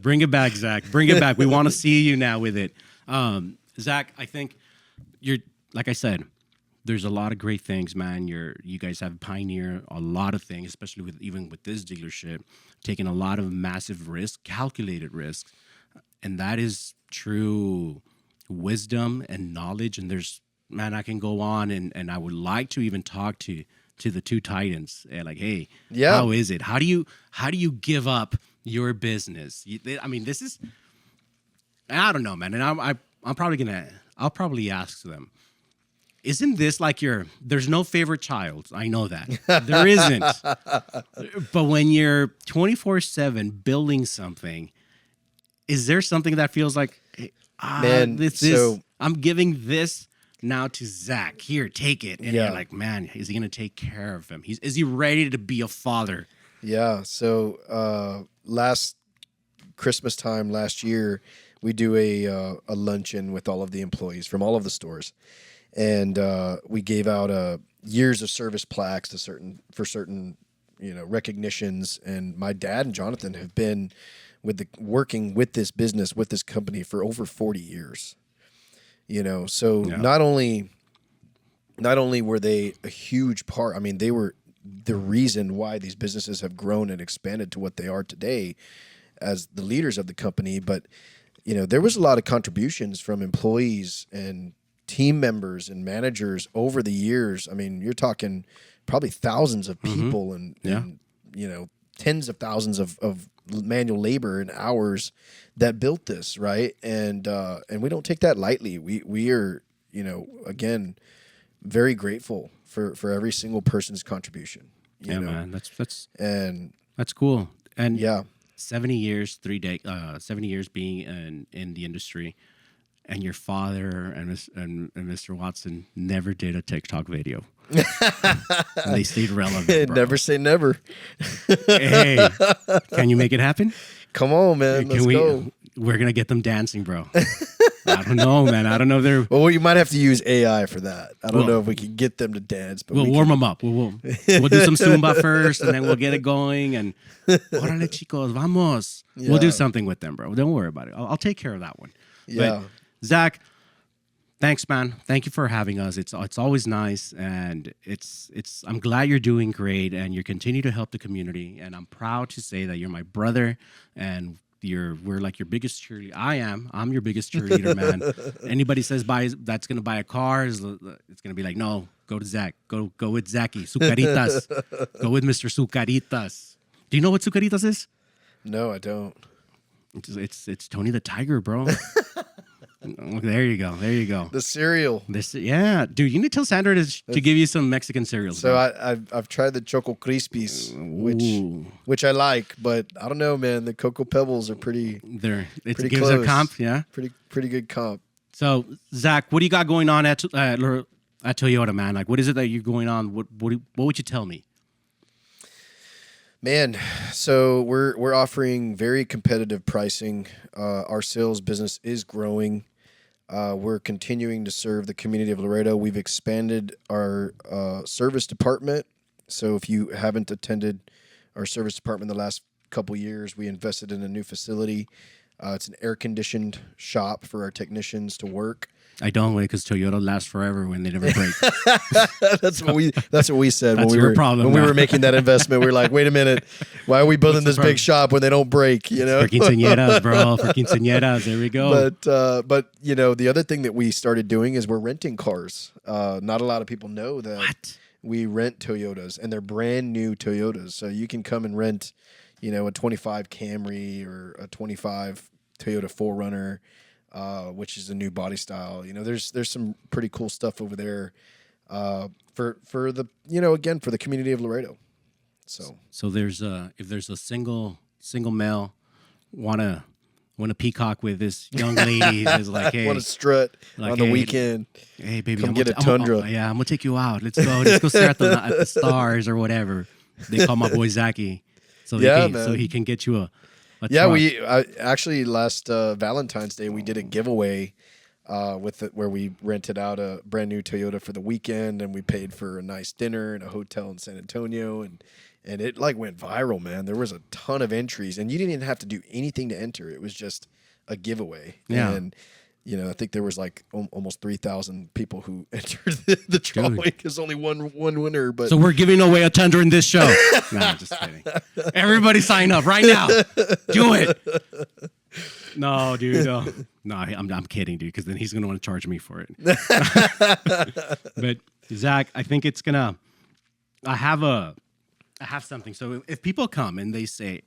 Bring it back, Zach. Bring it back. We want to see you now with it. Zach, I think you're, like I said, there's a lot of great things, man. You guys have pioneered a lot of things, especially with this dealership, taking a lot of massive risks, calculated risks. And that is true wisdom and knowledge. And I can go on and I would like to even talk to the two titans and like, hey, how is it? How do you give up your business? I mean, this is, I don't know, man. And I'll probably ask them, isn't this like there's no favorite child? I know that. There isn't. But when you're 24/7 building something, is there something that feels like, man, I'm giving this now to Zach. Here, take it. And you're like, man, is he going to take care of him? Is he ready to be a father? Yeah. So last Christmas time last year, we do a luncheon with all of the employees from all of the stores. And we gave out years of service plaques for certain recognitions. And my dad and Jonathan have been working with this business, with this company for over 40 years. So not only were they a huge part, I mean, they were the reason why these businesses have grown and expanded to what they are today as the leaders of the company. But, there was a lot of contributions from employees and team members and managers over the years. I mean, you're talking probably thousands of people and tens of thousands of manual labor and hours that built this, right? And we don't take that lightly. We are, again, very grateful for every single person's contribution. You know? Man, that's cool. And 70 years, 70 years being in the industry, and your father and Mr. Watson never did a TikTok video. They stayed relevant, bro. Never say never. Hey, can you make it happen? Come on, man. Let's go. We're going to get them dancing, bro. don't know, man. I don't know if they're. Well, you might have to use AI for that. I don't Well- know if we can get them to dance, but We'll we warm can. them up. We'll do some Zumba first, and then we'll get it going. And órale, chicos, vamos. We'll do Yeah. something with them, bro. Don't worry about it. I'll take care of that one. Yeah. But Zach, thanks, man. Thank you for having us. It's always nice, and it's. I'm glad you're doing great, and you continue to help the community. And I'm proud to say that you're my brother, and we're like your biggest cheerleader. I'm your biggest cheerleader, man. Anybody says that's gonna buy a car, it's gonna be like, no, go to Zach. Go with Zachy. Sucaritas. Go with Mr. Sucaritas. Do you know what Sucaritas is? No, I don't. It's Tony the Tiger, bro. There you go. The cereal. Yeah, dude. You need to tell Sandra to give you some Mexican cereals. So bro. I've tried the Choco Crispies, Ooh. which I like, but I don't know, man. The Cocoa Pebbles are pretty It gives close. a comp, yeah. pretty good comp. So Zach, what do you got going on at Toyota, man? Like, what is it that you're going on? What would you tell me? Man, so we're offering very competitive pricing. Our sales business is growing. We're continuing to serve the community of Laredo. We've expanded our service department. So if you haven't attended our service department the last couple years, we invested in a new facility. It's an air-conditioned shop for our technicians to work. I don't wait because Toyota lasts forever when they never break. That's what we said That's when your problem we now. were making that investment. We were like, wait a minute, why are we building this problem? big shop when they don't break? You know, For quinceañeras, bro. For quinceañeras. There we go. But you know, the other thing that we started doing is we're renting cars. Not a lot of people know that What? we rent Toyotas, and they're brand new Toyotas. So you can come and rent, you know, a 25 Camry or a 25 Toyota 4Runner. Which is a new body style. You know, there's some pretty cool stuff over there for the, you know, again, for the community of Laredo. So there's if there's a single male wanna peacock with this young lady is like, hey, want to strut like, on the hey, weekend. Hey, baby, Come get a Tundra. I'm gonna take you out. Let's go stare at the stars or whatever. They call my boy Zachy, so he can get you a Yeah, truck. Actually last Valentine's Day we did a giveaway where we rented out a brand new Toyota for the weekend, and we paid for a nice dinner and a hotel in San Antonio, and it like went viral, man. There was a ton of entries, and you didn't even have to do anything to enter. It was just a giveaway. Yeah. And you know, I think there was like almost 3,000 people who entered the drawing. There's only one winner, but So we're giving away a Tundra in this show. No, I'm just kidding. Everybody sign up right now. Do it. No, dude. No, I'm kidding, dude, because then he's going to want to charge me for it. But, Zach, I think it's going to... I have something. So if people come and they say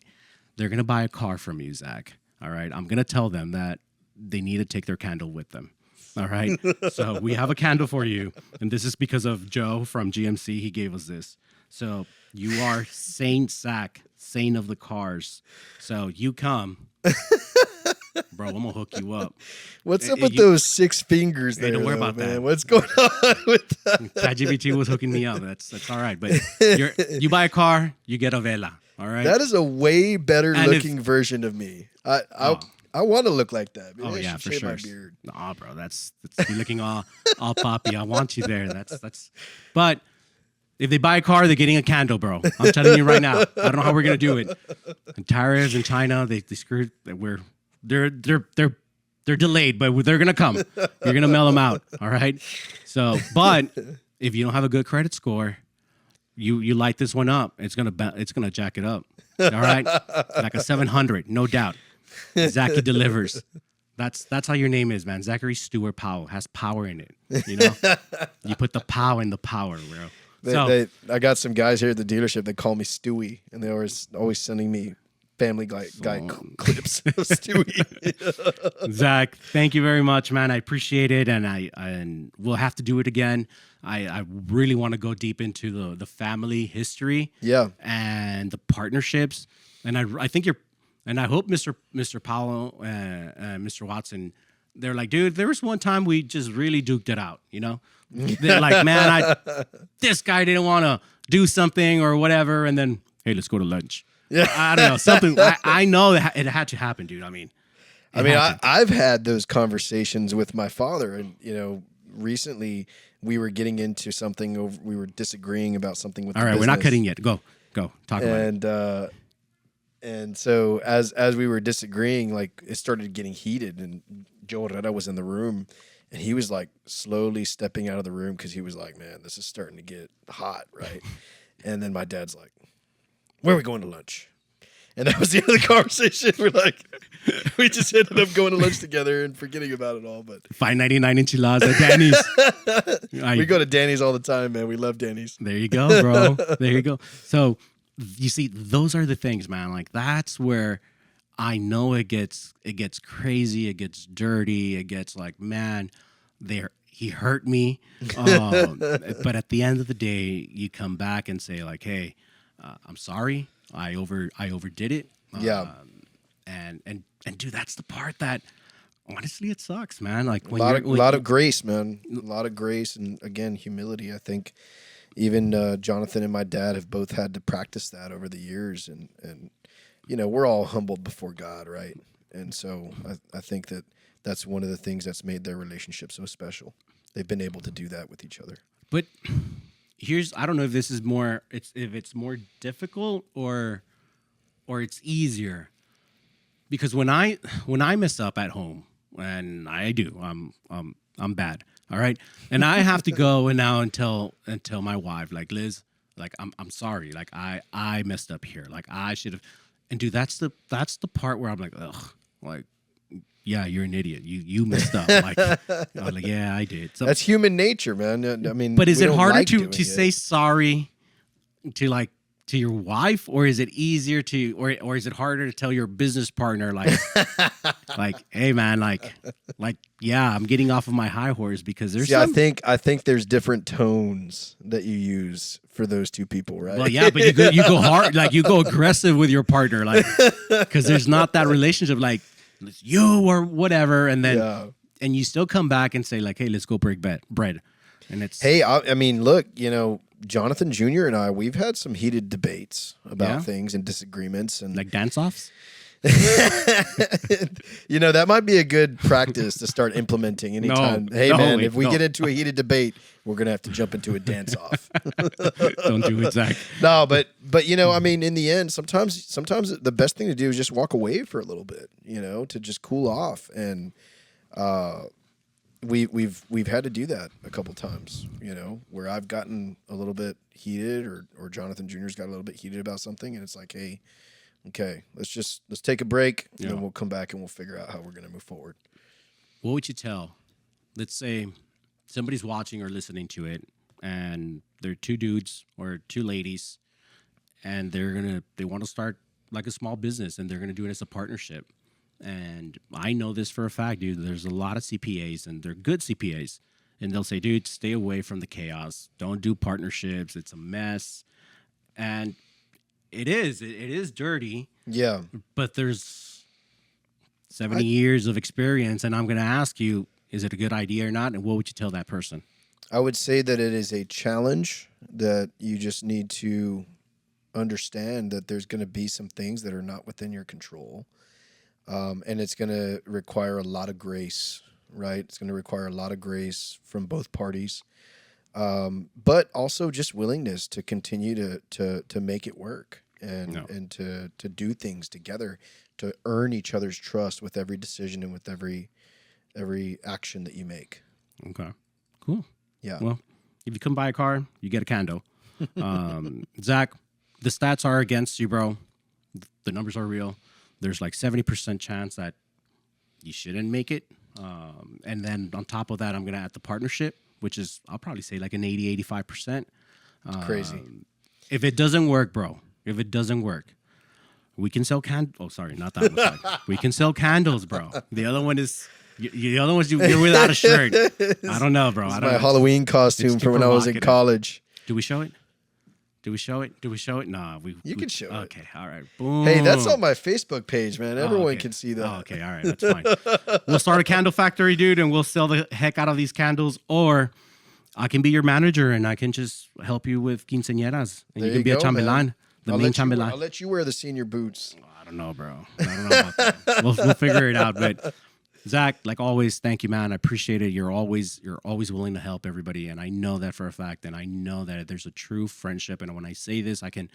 they're going to buy a car from you, Zach, all right, I'm going to tell them that they need to take their candle with them. All right. So we have a candle for you. And this is because of Joe from GMC. He gave us this. So you are Saint Zach, saint of the cars. So you come. Bro, I'm going to hook you up. what's up with those 6 fingers there? Don't worry though, about man? that. What's going on with that? ChatGPT was hooking me up. That's all right. But you buy a car, you get a vela. All right. That is a way better And looking version of me. I want to look like that. Maybe Oh I yeah, should for shave sure. my beard. Nah, bro, that's you're looking all poppy. I want you there. That's. But if they buy a car, they're getting a candle, bro. I'm telling you right now. I don't know how we're gonna do it. And tariffs in China, they screwed. They're delayed, but they're gonna come. You're gonna mail them out. All right. So, but if you don't have a good credit score, you light this one up. It's gonna jack it up. All right, like a 700, no doubt. Zachy delivers. That's how your name is, man. Zachary Stewart Powell has power in it. You know, you put the pow in the power, bro. I got some guys here at the dealership that call me Stewie, and they're always sending me Family Guy clips of Stewie. Zach, thank you very much, man. I appreciate it, and we'll have to do it again. I really want to go deep into the family history, and the partnerships, and I think and I hope Mr. Powell and Mr. Watson, they're like, dude, there was one time we just really duked it out, you know? They're like, man, this guy didn't want to do something or whatever, and then, hey, let's go to lunch. Yeah, I don't know, something. I know that it had to happen, dude. I mean, I mean, I've had those conversations with my father, and recently we were getting into something over. We were disagreeing about something with. All right, we're not cutting yet. Go, talk about it. And so as we were disagreeing, like it started getting heated, and Joe Herrera was in the room, and he was like slowly stepping out of the room because he was like, "Man, this is starting to get hot, right?" And then my dad's like, "Where are we going to lunch?" And that was the end of the conversation. We just ended up going to lunch together and forgetting about it all. But $5.99 enchiladas at Danny's. We go to Danny's all the time, man. We love Danny's. There you go, bro. There you go. So you see, those are the things, man. Like that's where I know it gets crazy, it gets dirty, it gets like, man, he hurt me. But at the end of the day, you come back and say like, hey, I'm sorry. I overdid it. Yeah. And dude, that's the part that honestly it sucks, man. Like when a lot of grace, man. A lot of grace and again humility. I think even Jonathan and my dad have both had to practice that over the years, and we're all humbled before God, right? And so I think that's one of the things that's made their relationship so special. They've been able to do that with each other. But I don't know if this is if it's more difficult or it's easier, because when I mess up at home, and I do, I'm bad, all right, and I have to go and tell my wife, like, Liz, like I'm sorry, like I messed up here, like I should have, and dude, that's the part where I'm like, ugh, like, yeah, you're an idiot. You messed up. Like, I'm like, yeah, I did. So, that's human nature, man. I mean, but is it harder to say sorry to your wife, or is it easier or is it harder to tell your business partner like, hey man, like yeah, I'm getting off of my high horse because there's. I think there's different tones that you use for those two people, right? Well, yeah, but you go hard, like you go aggressive with your partner, like, because there's not that relationship, like you or whatever, and then and you still come back and say like, hey, let's go break bread, and it's I mean, look, Jonathan Jr. and I, we've had some heated debates about things and disagreements, and like dance-offs. That might be a good practice to start implementing anytime. If we get into a heated debate, we're gonna have to jump into a dance-off. Don't do it, Zach. No, but I mean, in the end, sometimes the best thing to do is just walk away for a little bit, to just cool off, and we've had to do that a couple times, where I've gotten a little bit heated, or Jonathan Jr.'s got a little bit heated about something, and it's like, hey, okay, let's take a break, and then we'll come back and we'll figure out how we're going to move forward. What would you tell? Let's say somebody's watching or listening to it, and they're two dudes or two ladies, and they want to start like a small business, and they're going to do it as a partnership. And I know this for a fact, dude. There's a lot of CPAs, and they're good CPAs. And they'll say, dude, stay away from the chaos. Don't do partnerships. It's a mess. And it is dirty. Yeah. But there's 70 years of experience. And I'm going to ask you, is it a good idea or not? And what would you tell that person? I would say that it is a challenge that you just need to understand that there's going to be some things that are not within your control. And it's going to require a lot of grace, right? It's going to require a lot of grace from both parties, but also just willingness to continue to make it work and to do things together, to earn each other's trust with every decision and with every action that you make. Okay, cool. Yeah. Well, if you come buy a car, you get a condo. Zach, the stats are against you, bro. The numbers are real. There's like 70% chance that you shouldn't make it. And then on top of that, I'm going to add the partnership, which is, I'll probably say like an 80, 85%. Crazy. If it doesn't work, bro, we can sell oh, sorry, not that one. We can sell candles, bro. The other one is, you're without a shirt. I don't know, bro. It's my Halloween costume from when I was in college. Do we show it? Nah, You can show it. Okay, all right. Boom. Hey, that's on my Facebook page, man. Everyone can see that. Oh, okay, all right, that's fine. We'll start a candle factory, dude, and we'll sell the heck out of these candles. Or I can be your manager, and I can just help you with quinceañeras, and you can be a chambelán. The I'll meantime, I'll let you wear the senior boots. I don't know, bro. I don't know about that. We'll figure it out. But Zach, like always, thank you, man. I appreciate it. You're always willing to help everybody, and I know that for a fact. And I know that there's a true friendship. And when I say this, I can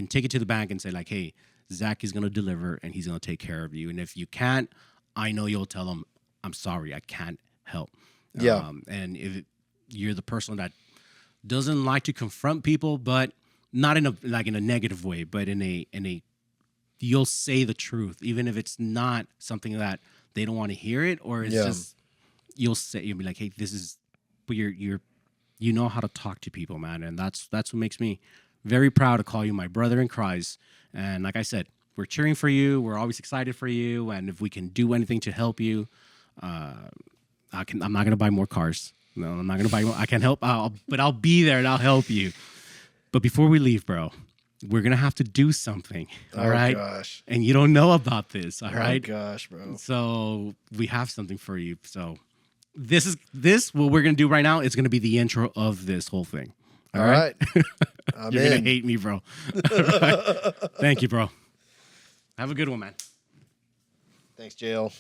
take it to the bank and say like, hey, Zach is gonna deliver, and he's gonna take care of you. And if you can't, I know you'll tell him, I'm sorry, I can't help. Yeah. And if you're the person that doesn't like to confront people, but not in a negative way, but in a you'll say the truth, even if it's not something that they don't want to hear it, or it's just you'll be like, hey, this is, but you know how to talk to people, man, and that's what makes me very proud to call you my brother in Christ. And like I said, we're cheering for you. We're always excited for you, and if we can do anything to help you, I'm not gonna buy more cars. No, I'm not gonna buy more. I can help, but I'll be there and I'll help you. But before we leave, bro, we're going to have to do something, all right? Gosh. And you don't know about this, all right? Oh, gosh, bro. So we have something for you. So this, what we're going to do right now is going to be the intro of this whole thing. All right. You're going to hate me, bro. All right. Thank you, bro. Have a good one, man. Thanks, JL.